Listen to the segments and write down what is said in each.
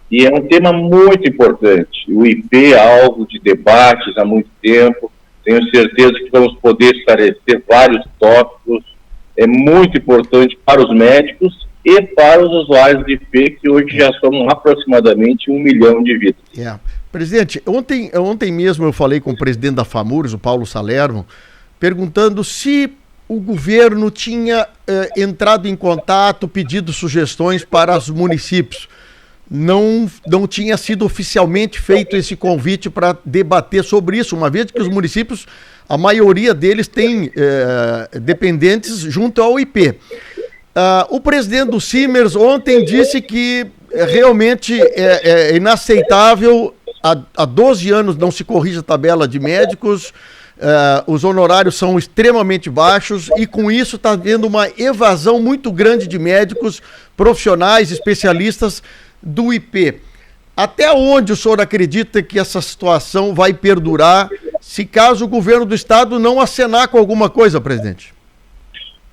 E é um tema muito importante. O IP é alvo de debates há muito tempo. Tenho certeza que vamos poder esclarecer vários tópicos. É muito importante para os médicos e para os usuários de IP, que hoje já somam aproximadamente 1 milhão de vidas. Presidente, ontem mesmo eu falei com o presidente da FAMURS, o Paulo Salerno, perguntando se o governo tinha entrado em contato, pedido sugestões para os municípios. Não tinha sido oficialmente feito esse convite para debater sobre isso, uma vez que os municípios, a maioria deles tem dependentes junto ao IP. O presidente do Simers ontem disse que realmente é inaceitável, há 12 anos não se corrige a tabela de médicos, os honorários são extremamente baixos e com isso está havendo uma evasão muito grande de médicos, profissionais, especialistas do IP. Até onde o senhor acredita que essa situação vai perdurar, se caso o governo do estado não acenar com alguma coisa, presidente?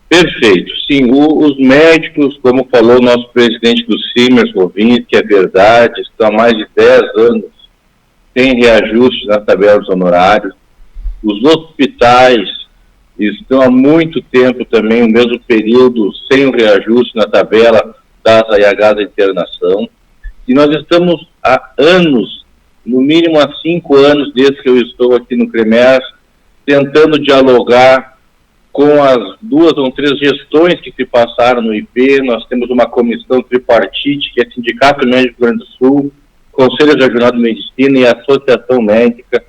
Perfeito. Sim, os médicos, como falou o nosso presidente do Simers, ouvindo que é verdade, estão há mais de 10 anos sem reajuste na tabela dos honorários. Os hospitais estão há muito tempo também, o mesmo período, sem o reajuste na tabela das AH da internação. E nós estamos há anos, no mínimo há 5 anos, desde que eu estou aqui no CREMERS, tentando dialogar com as 2 ou 3 gestões que se passaram no IP. Nós temos uma comissão tripartite, que é Sindicato Médico do Rio Grande do Sul, Conselho Regional de Medicina e Associação Médica,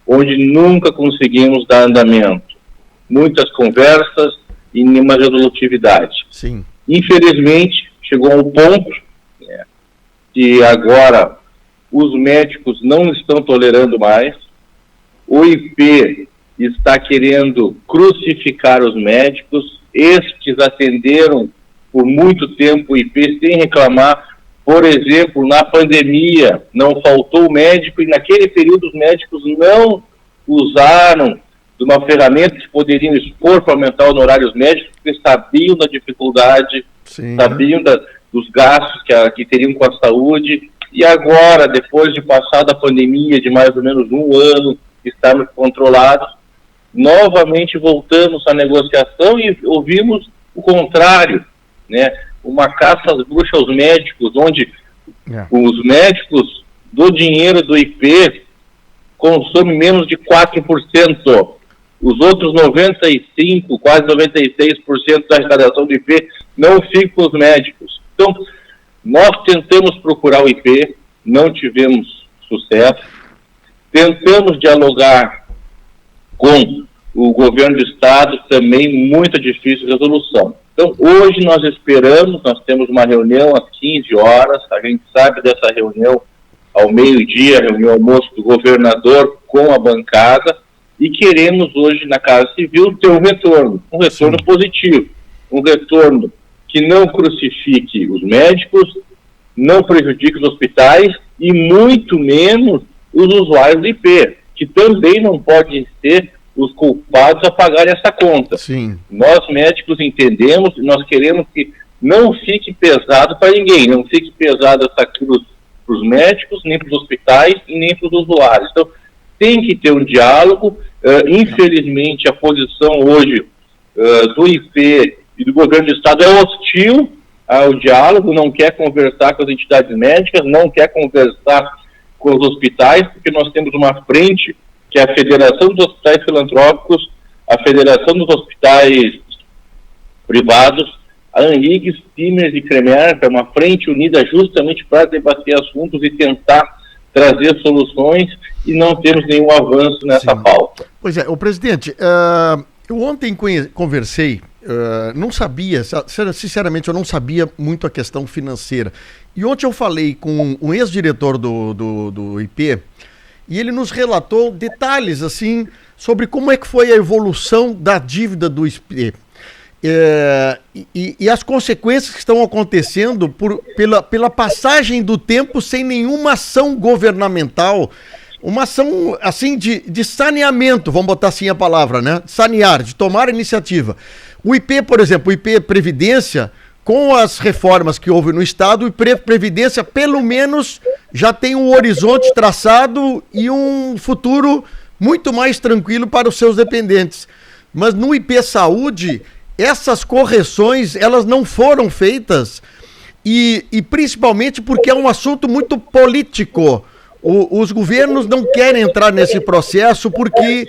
onde nunca conseguimos dar andamento. Muitas conversas e nenhuma resolutividade. Sim. Infelizmente, chegou a um ponto que agora os médicos não estão tolerando mais, o IP está querendo crucificar os médicos, estes atenderam por muito tempo o IP sem reclamar. Por exemplo, na pandemia não faltou médico e naquele período os médicos não usaram de uma ferramenta que poderiam expor para aumentar os honorários médicos, porque sabiam da dificuldade, Sim, sabiam dos gastos que teriam com a saúde. E agora, depois de passar da pandemia de mais ou menos 1 ano, estarmos controlados, novamente voltamos à negociação e ouvimos o contrário, né? Uma caça às bruxas aos médicos, onde os médicos do dinheiro do IP consomem menos de 4%. Os outros 95%, quase 96% da arrecadação do IP não ficam com os médicos. Então, nós tentamos procurar o IP, não tivemos sucesso. Tentamos dialogar com o governo do estado, também muito difícil resolução. Então, hoje nós esperamos, nós temos uma reunião às 15 horas, a gente sabe dessa reunião ao meio-dia, reunião almoço do governador com a bancada, e queremos hoje na Casa Civil ter um retorno positivo, um retorno que não crucifique os médicos, não prejudique os hospitais e muito menos os usuários do IP, que também não podem ser os culpados a pagar essa conta. Sim. Nós médicos entendemos, nós queremos que não fique pesado para ninguém, não fique pesado essa cruz para os médicos, nem para os hospitais e nem para os usuários. Então, tem que ter um diálogo. Infelizmente, a posição hoje do IP e do governo do estado é hostil ao diálogo, não quer conversar com as entidades médicas, não quer conversar com os hospitais, porque nós temos uma frente que é a Federação dos Hospitais Filantrópicos, a Federação dos Hospitais Privados, a ANRIG, Simers e CREMER, é uma frente unida justamente para debater assuntos e tentar trazer soluções, e não temos nenhum avanço nessa pauta. Pois é, presidente, eu ontem conversei, não sabia, sinceramente eu não sabia muito a questão financeira, e ontem eu falei com um ex-diretor do IP, e ele nos relatou detalhes assim sobre como é que foi a evolução da dívida do IP. E as consequências que estão acontecendo pela passagem do tempo sem nenhuma ação governamental, uma ação assim de saneamento, vamos botar assim a palavra, né? Sanear, de tomar iniciativa. O IP, por exemplo, o IP Previdência, com as reformas que houve no Estado, o IP Previdência pelo menos já tem um horizonte traçado e um futuro muito mais tranquilo para os seus dependentes. Mas no IP Saúde, essas correções, elas não foram feitas e principalmente porque é um assunto muito político. Os governos não querem entrar nesse processo porque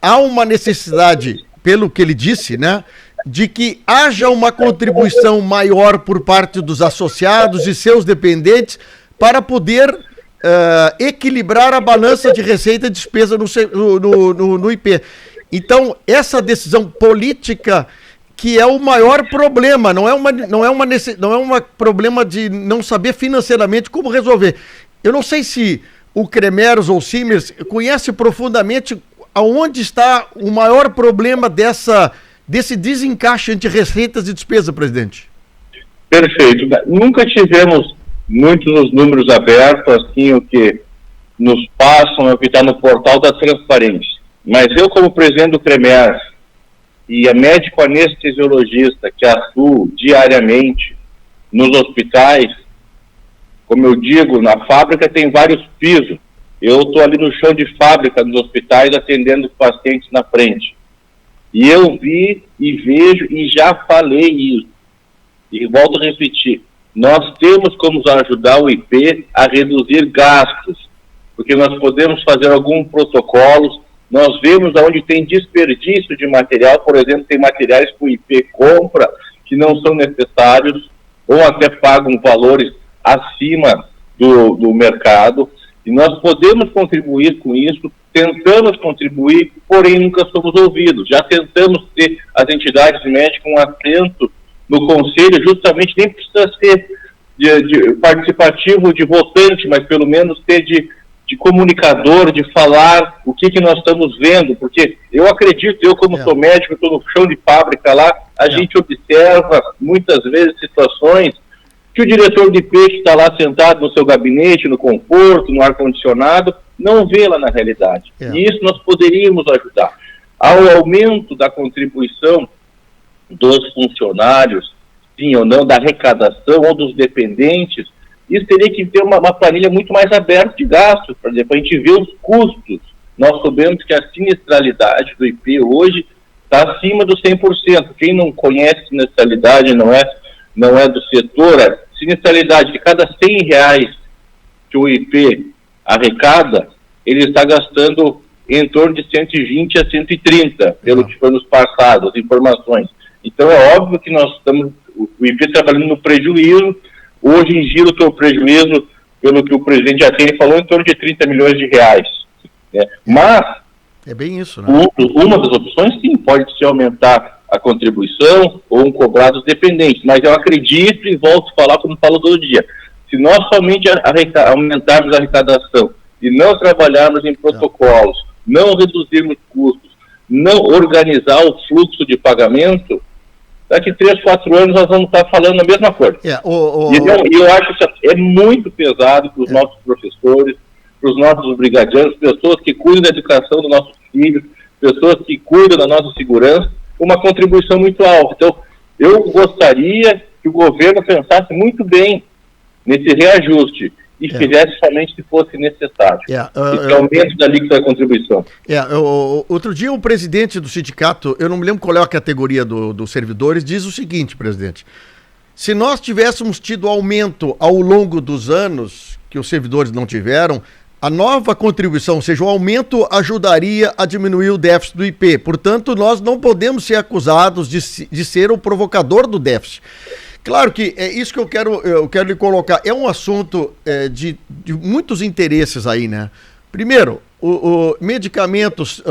há uma necessidade, pelo que ele disse, né, de que haja uma contribuição maior por parte dos associados e seus dependentes para poder equilibrar a balança de receita e despesa no IP. Então, essa decisão política que é o maior problema, não é um problema de não saber financeiramente como resolver. Eu não sei se o Cremeros ou o Simers conhece profundamente aonde está o maior problema desse desencaixe entre receitas e despesa, presidente. Perfeito. Nunca tivemos muitos os números abertos, assim, o que nos passam é o que está no portal da transparência. Mas eu, como presidente do Cremeros, e a médico anestesiologista que atua diariamente nos hospitais, como eu digo, na fábrica tem vários pisos. Eu estou ali no chão de fábrica nos hospitais atendendo os pacientes na frente. E eu vi e vejo e já falei isso. E volto a repetir, nós temos como ajudar o IP a reduzir gastos, porque nós podemos fazer alguns protocolos. Nós vemos onde tem desperdício de material, por exemplo, tem materiais que o IP compra que não são necessários ou até pagam valores acima do mercado, e nós podemos contribuir com isso, tentamos contribuir, porém nunca somos ouvidos. Já tentamos ter as entidades médicas um assento no conselho, justamente nem precisa ser de participativo de votante, mas pelo menos ter de comunicador, de falar o que nós estamos vendo, porque eu acredito, eu como sou médico, estou no chão de fábrica lá, a gente observa muitas vezes situações que o diretor de IP que está lá sentado no seu gabinete, no conforto, no ar-condicionado, não vê lá na realidade. E isso nós poderíamos ajudar. Ao aumento da contribuição dos funcionários, sim ou não, da arrecadação ou dos dependentes, isso teria que ter uma planilha muito mais aberta de gastos, por exemplo, a gente vê os custos. Nós sabemos que a sinistralidade do IP hoje está acima do 100%. Quem não conhece sinistralidade, não é do setor, a sinistralidade de cada R$100 que o IP arrecada, ele está gastando em torno de 120 a 130, pelo que foi nos passados, as informações. Então é óbvio que nós estamos, o IP trabalhando no prejuízo. Hoje em giro o seu prejuízo, pelo que o presidente já tem, falou em torno de R$30 milhões. Né? Mas, é bem isso, né? Uma das opções, sim, pode ser aumentar a contribuição ou um cobrar dos dependentes. Mas eu acredito e volto a falar como falo todo dia. Se nós somente aumentarmos a arrecadação e não trabalharmos em protocolos, não reduzirmos custos, não organizar o fluxo de pagamento, daqui 3, 4 anos nós vamos estar falando a mesma coisa. E eu acho que é muito pesado para os nossos professores, para os nossos brigadianos, pessoas que cuidam da educação dos nossos filhos, pessoas que cuidam da nossa segurança, uma contribuição muito alta. Então, eu gostaria que o governo pensasse muito bem nesse reajuste e fizesse somente se fosse necessário. Esse aumento da alíquota da contribuição. Outro dia o presidente do sindicato, eu não me lembro qual é a categoria dos servidores, diz o seguinte, presidente: se nós tivéssemos tido aumento ao longo dos anos, que os servidores não tiveram, a nova contribuição, ou seja, o aumento ajudaria a diminuir o déficit do IP. Portanto, nós não podemos ser acusados de ser o provocador do déficit. Claro que é isso que eu quero lhe colocar. É um assunto de muitos interesses aí, né? Primeiro, medicamentos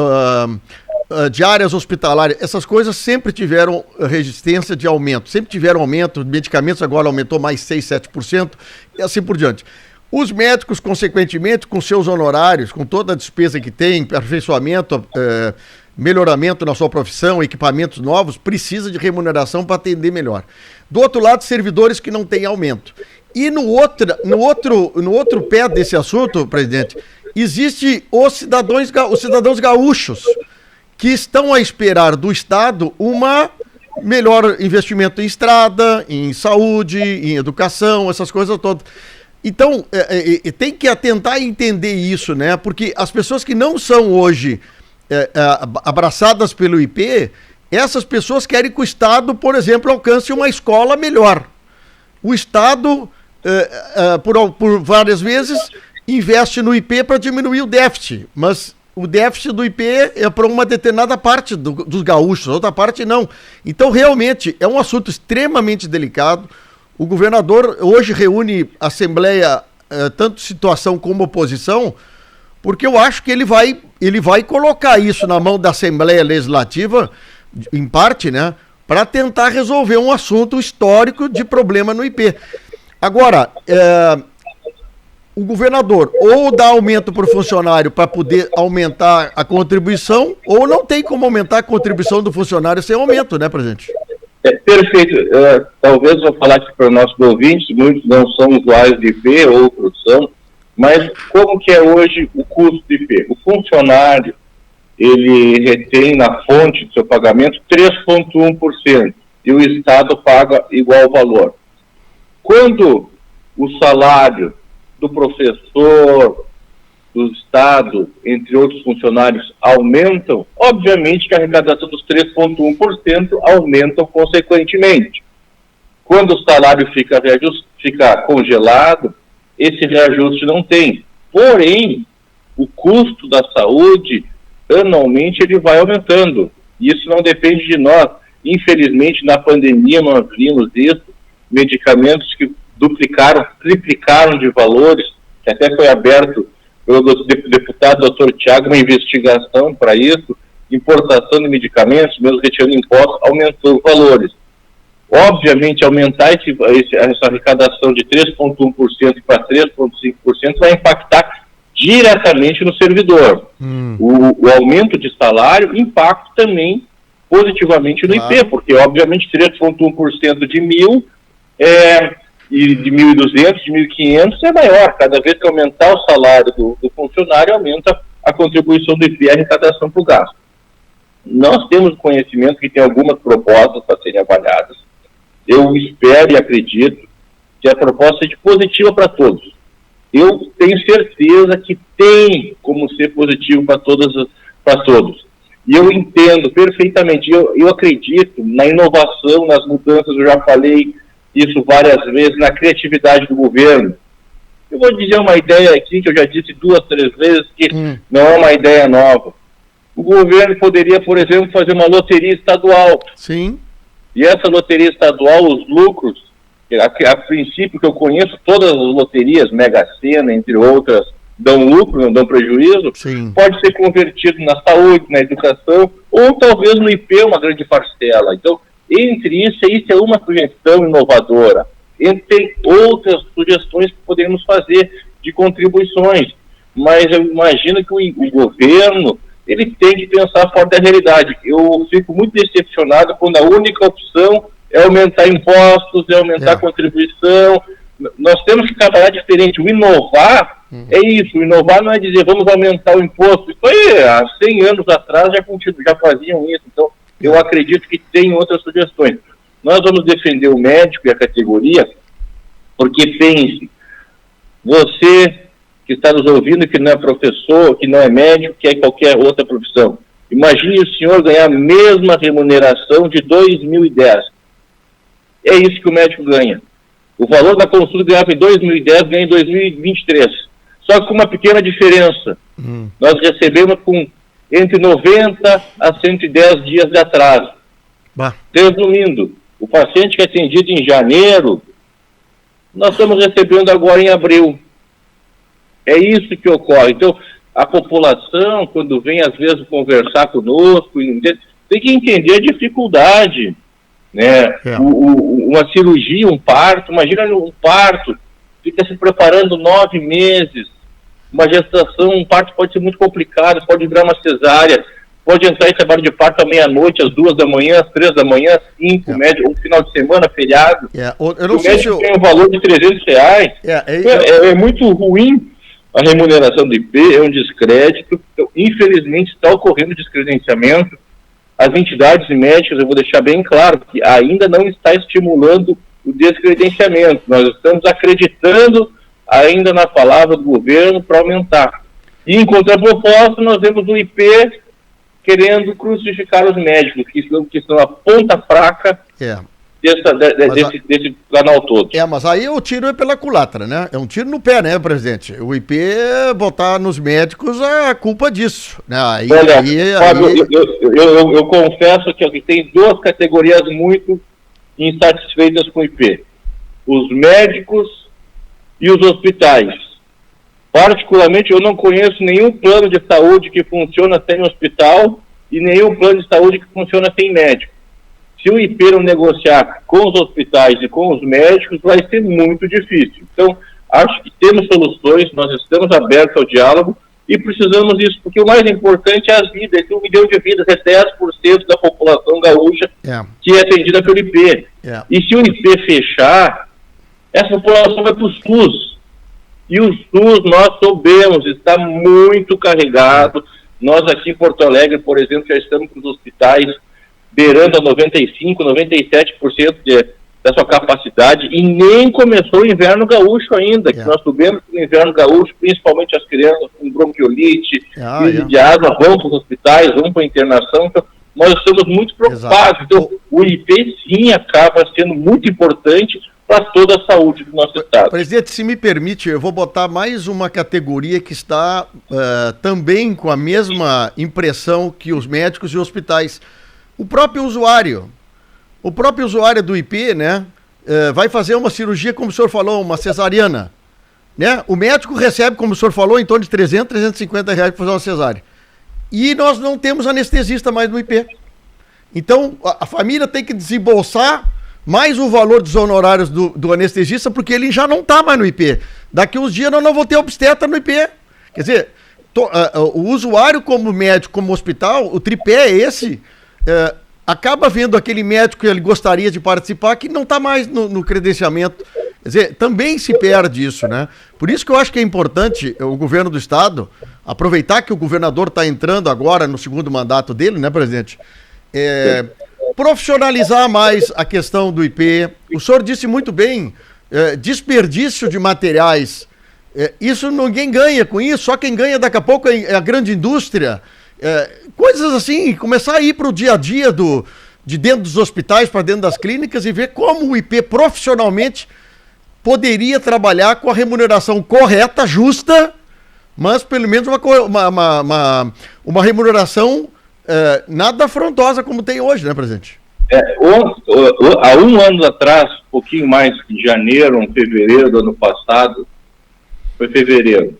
de áreas hospitalares, essas coisas sempre tiveram resistência de aumento, sempre tiveram aumento, medicamentos agora aumentou mais 6, 7% e assim por diante. Os médicos, consequentemente, com seus honorários, com toda a despesa que tem, aperfeiçoamento, melhoramento na sua profissão, equipamentos novos, precisa de remuneração para atender melhor. Do outro lado, servidores que não têm aumento. E no outro pé desse assunto, presidente, existe os cidadãos gaúchos que estão a esperar do Estado uma melhor investimento em estrada, em saúde, em educação, essas coisas todas. Então, tem que atentar a entender isso, né? Porque as pessoas que não são hoje abraçadas pelo IP, essas pessoas querem que o Estado, por exemplo, alcance uma escola melhor. O Estado, por várias vezes, investe no IP para diminuir o déficit, mas o déficit do IP é para uma determinada parte dos gaúchos, outra parte não. Então, realmente, é um assunto extremamente delicado. O governador hoje reúne a Assembleia, tanto situação como oposição, porque eu acho que ele vai colocar isso na mão da Assembleia Legislativa, em parte, né, para tentar resolver um assunto histórico de problema no IP. Agora, o governador ou dá aumento para o funcionário para poder aumentar a contribuição, ou não tem como aumentar a contribuição do funcionário sem aumento, né, presidente? Perfeito. Talvez vou falar aqui para os nossos ouvintes, muitos não são usuários de IP ou produção, mas como que é hoje o custo de IP? O funcionário, ele retém na fonte do seu pagamento 3,1% e o Estado paga igual valor. Quando o salário do professor, do Estado, entre outros funcionários, aumentam, obviamente que a arrecadação dos 3,1% aumentam consequentemente. Quando o salário fica congelado, esse reajuste não tem. Porém, o custo da saúde, anualmente, ele vai aumentando. Isso não depende de nós. Infelizmente, na pandemia, nós vimos isso, medicamentos que duplicaram, triplicaram de valores, que até foi aberto pelo deputado Dr. Tiago uma investigação para isso, importação de medicamentos, mesmo retirando impostos, aumentou os valores. Obviamente, aumentar essa arrecadação de 3,1% para 3,5% vai impactar diretamente no servidor. O aumento de salário impacta também positivamente no IP, porque obviamente 3,1% de 1.000 e de 1.200, de 1.500 é maior. Cada vez que aumentar o salário do funcionário, aumenta a contribuição do IP e a arrecadação para o gasto. Nós temos conhecimento que tem algumas propostas para serem avaliadas. Eu espero e acredito que a proposta seja positiva para todos. Eu tenho certeza que tem como ser positivo para todos. E eu entendo perfeitamente, eu acredito na inovação, nas mudanças, eu já falei isso várias vezes, na criatividade do governo. Eu vou dizer uma ideia aqui, que eu já disse 2, 3 vezes, que não é uma ideia nova. O governo poderia, por exemplo, fazer uma loteria estadual. Sim. E essa loteria estadual, os lucros, a princípio que eu conheço, todas as loterias, Mega Sena, entre outras, dão lucro, não dão prejuízo. Sim. Pode ser convertido na saúde, na educação, ou talvez no IP, uma grande parcela. Então, entre isso é uma sugestão inovadora. Tem outras sugestões que podemos fazer de contribuições, mas eu imagino que o governo, ele tem que pensar fora da realidade. Eu fico muito decepcionado quando a única opção é aumentar impostos, é aumentar a contribuição. Nós temos que trabalhar diferente. O inovar é isso. O inovar não é dizer vamos aumentar o imposto. Isso aí, há 100 anos atrás já faziam isso. Então, eu acredito que tem outras sugestões. Nós vamos defender o médico e a categoria, porque pense, você que está nos ouvindo, que não é professor, que não é médico, que é qualquer outra profissão. Imagine o senhor ganhar a mesma remuneração de 2010. É isso que o médico ganha. O valor da consulta ganhava em 2010, ganha em 2023. Só que com uma pequena diferença. Nós recebemos com entre 90 a 110 dias de atraso. Resumindo, o paciente que é atendido em janeiro, nós estamos recebendo agora em abril. É isso que ocorre. Então, a população, quando vem às vezes conversar conosco, tem que entender a dificuldade, né? Uma cirurgia, um parto, imagina um parto, fica se preparando 9 meses, uma gestação, um parto pode ser muito complicado, pode virar uma cesárea, pode entrar em trabalho de parto à meia-noite, às 2 da manhã, às 3 da manhã, às 5, médio, um final de semana, feriado. Eu não o médico tem um valor de R$300. É muito ruim a remuneração do IP, é um descrédito. Então, infelizmente está ocorrendo descredenciamento. As entidades médicas, eu vou deixar bem claro, que ainda não está estimulando o descredenciamento. Nós estamos acreditando ainda na palavra do governo para aumentar. E em contraproposta, nós vemos o IP querendo crucificar os médicos, que são a ponta fraca desse canal todo. Mas aí o tiro é pela culatra, né? É um tiro no pé, né, presidente? O IP botar nos médicos a culpa disso. Né? Fábio, eu confesso que tem duas categorias muito insatisfeitas com o IP. Os médicos e os hospitais. Particularmente, eu não conheço nenhum plano de saúde que funciona sem hospital e nenhum plano de saúde que funciona sem médico. Se o IP não negociar com os hospitais e com os médicos, vai ser muito difícil. Então, acho que temos soluções, nós estamos abertos ao diálogo e precisamos disso, porque o mais importante é as vidas. 1 milhão de vidas, é 10% da população gaúcha que é atendida pelo IP. E se o IP fechar, essa população vai para o SUS. E o SUS, nós soubemos, está muito carregado. Nós aqui em Porto Alegre, por exemplo, já estamos com os hospitais beirando a 95%, 97% da sua capacidade, e nem começou o inverno gaúcho ainda, que nós soubemos que no inverno gaúcho, principalmente as crianças com bronquiolite, crise de asma, vão para os hospitais, vão para a internação. Então, nós estamos muito preocupados. Então, o IP, sim, acaba sendo muito importante para toda a saúde do nosso estado. Presidente, se me permite, eu vou botar mais uma categoria que está também com a mesma impressão que os médicos e hospitais. O próprio usuário do IP, né, vai fazer uma cirurgia, como o senhor falou, uma cesariana, né? O médico recebe, como o senhor falou, em torno de 300, 350 reais para fazer uma cesárea. E nós não temos anestesista mais no IP. Então, a família tem que desembolsar mais o valor dos honorários do anestesista, porque ele já não está mais no IP. Daqui uns dias nós não vamos ter obstetra no IP. Quer dizer, o usuário como médico, como hospital, o tripé é esse, acaba vendo aquele médico que ele gostaria de participar, que não está mais no credenciamento. Quer dizer, também se perde isso, né? Por isso que eu acho que é importante o governo do estado aproveitar que o governador está entrando agora no segundo mandato dele, né, presidente? Profissionalizar mais a questão do IP. O senhor disse muito bem, desperdício de materiais. Isso ninguém ganha com isso, só quem ganha daqui a pouco é a grande indústria. Coisas assim, começar a ir para o dia a dia de dentro dos hospitais, para dentro das clínicas e ver como o IP profissionalmente poderia trabalhar com a remuneração correta, justa, mas pelo menos uma remuneração nada afrontosa como tem hoje, né, presidente? Há 1 ano atrás, um pouquinho mais de janeiro, fevereiro do ano passado, foi fevereiro,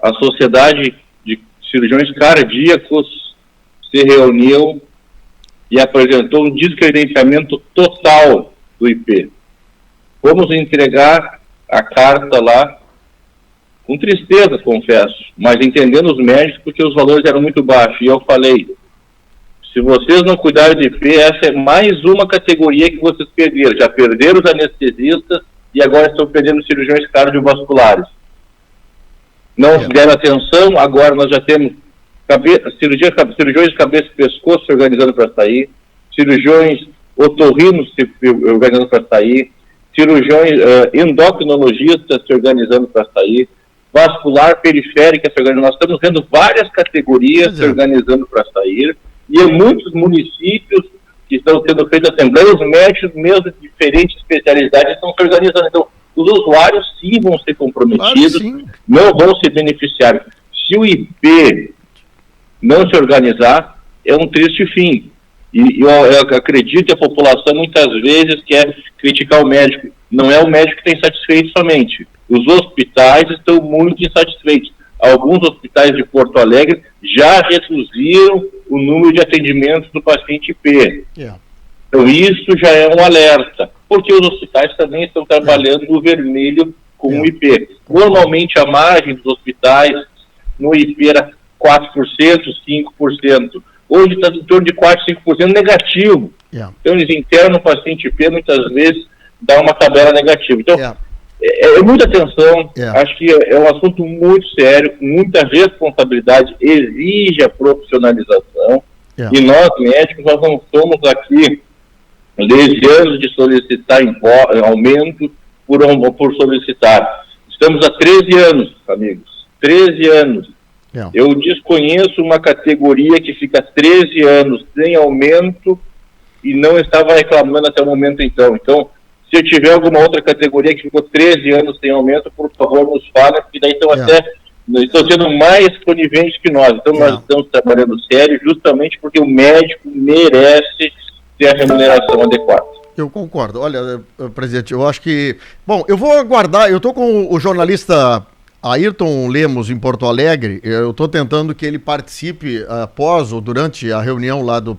a Sociedade de Cirurgiões Cardíacos se reuniu e apresentou um descredenciamento total do IP. Vamos entregar a carta lá, com tristeza, confesso, mas entendendo os médicos, porque os valores eram muito baixos. E eu falei, se vocês não cuidarem do IP, essa é mais uma categoria que vocês perderam. Já perderam os anestesistas e agora estão perdendo os cirurgiões cardiovasculares. Não deram atenção, agora nós já temos cirurgiões de cabeça e pescoço se organizando para sair, cirurgiões otorrinos se organizando para sair, cirurgiões endocrinologistas se organizando para sair, vascular periférica se organizando. Nós estamos vendo várias categorias se organizando para sair, e em muitos municípios que estão sendo feitas assembleias, os médicos mesmo de diferentes especialidades estão se organizando. Então, os usuários sim vão ser comprometidos, não vão se beneficiar. Se o IP não se organizar, é um triste fim. E eu acredito que a população muitas vezes quer criticar o médico. Não é o médico que está insatisfeito somente. Os hospitais estão muito insatisfeitos. Alguns hospitais de Porto Alegre já reduziram o número de atendimentos do paciente IP. Então isso já é um alerta, porque os hospitais também estão trabalhando no vermelho com o IP. Normalmente a margem dos hospitais no IP era 4%, 5%. Hoje está em torno de 4%, 5% negativo. Então eles internam o paciente IP, muitas vezes dá uma tabela negativa. Então é muita atenção, acho que é um assunto muito sério, com muita responsabilidade, exige a profissionalização. E nós médicos, nós não somos aqui levianos de solicitar aumento por solicitar. Estamos há 13 anos, amigos, 13 anos. É. Eu desconheço uma categoria que fica 13 anos sem aumento e não estava reclamando até o momento então. Então, se eu tiver alguma outra categoria que ficou 13 anos sem aumento, por favor, nos fale, porque daí estão sendo mais coniventes que nós. Então, nós estamos trabalhando sério justamente porque o médico merece ter a remuneração adequada. Eu concordo. Olha, presidente, eu acho que... Bom, eu vou aguardar, eu estou com o jornalista Ayrton Lemos em Porto Alegre, eu estou tentando que ele participe após ou durante a reunião lá do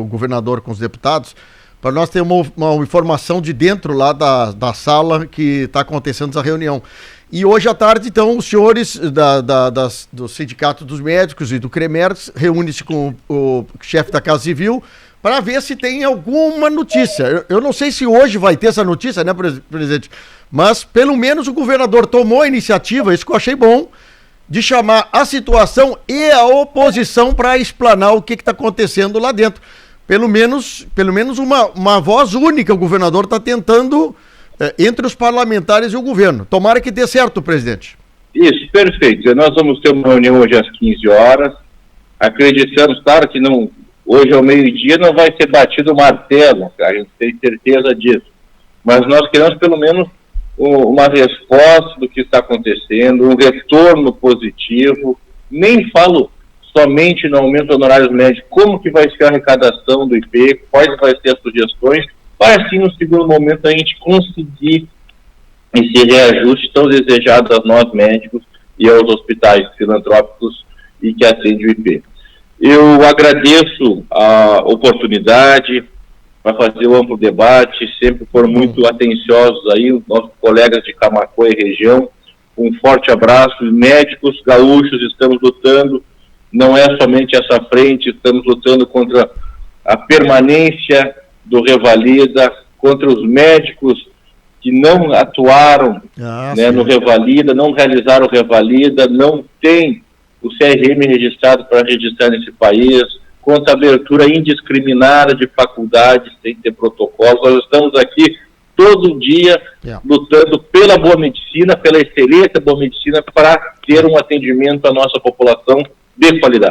governador com os deputados, para nós ter uma informação de dentro lá da sala que está acontecendo essa reunião. E hoje à tarde, então, os senhores do Sindicato dos Médicos e do CREMERS reúnem-se com o chefe da Casa Civil para ver se tem alguma notícia. Eu não sei se hoje vai ter essa notícia, né, presidente? Mas, pelo menos, o governador tomou a iniciativa, isso que eu achei bom, de chamar a situação e a oposição para explanar o que está acontecendo lá dentro. Pelo menos uma voz única o governador está tentando entre os parlamentares e o governo. Tomara que dê certo, presidente. Isso, perfeito. Nós vamos ter uma reunião hoje às 15 horas. Acreditamos, claro que não, hoje ao meio-dia não vai ser batido o martelo, a gente tem certeza disso. Mas nós queremos pelo menos uma resposta do que está acontecendo, um retorno positivo. Nem falo somente no aumento do honorários médicos, como que vai ser a arrecadação do IP, quais vai ser as sugestões, para assim no segundo momento a gente conseguir esse reajuste tão desejado a nós médicos e aos hospitais filantrópicos e que atendem o IP. Eu agradeço a oportunidade para fazer o amplo debate, sempre foram muito atenciosos aí, os nossos colegas de Camaquã e região. Um forte abraço. Médicos gaúchos, estamos lutando, não é somente essa frente, estamos lutando contra a permanência do Revalida, contra os médicos que não atuaram no Revalida, não realizaram o Revalida, não tem o CRM registrado para registrar nesse país, contra a abertura indiscriminada de faculdades sem ter protocolo. Nós estamos aqui todo dia lutando pela boa medicina, pela excelência da boa medicina, para ter um atendimento à nossa população de qualidade.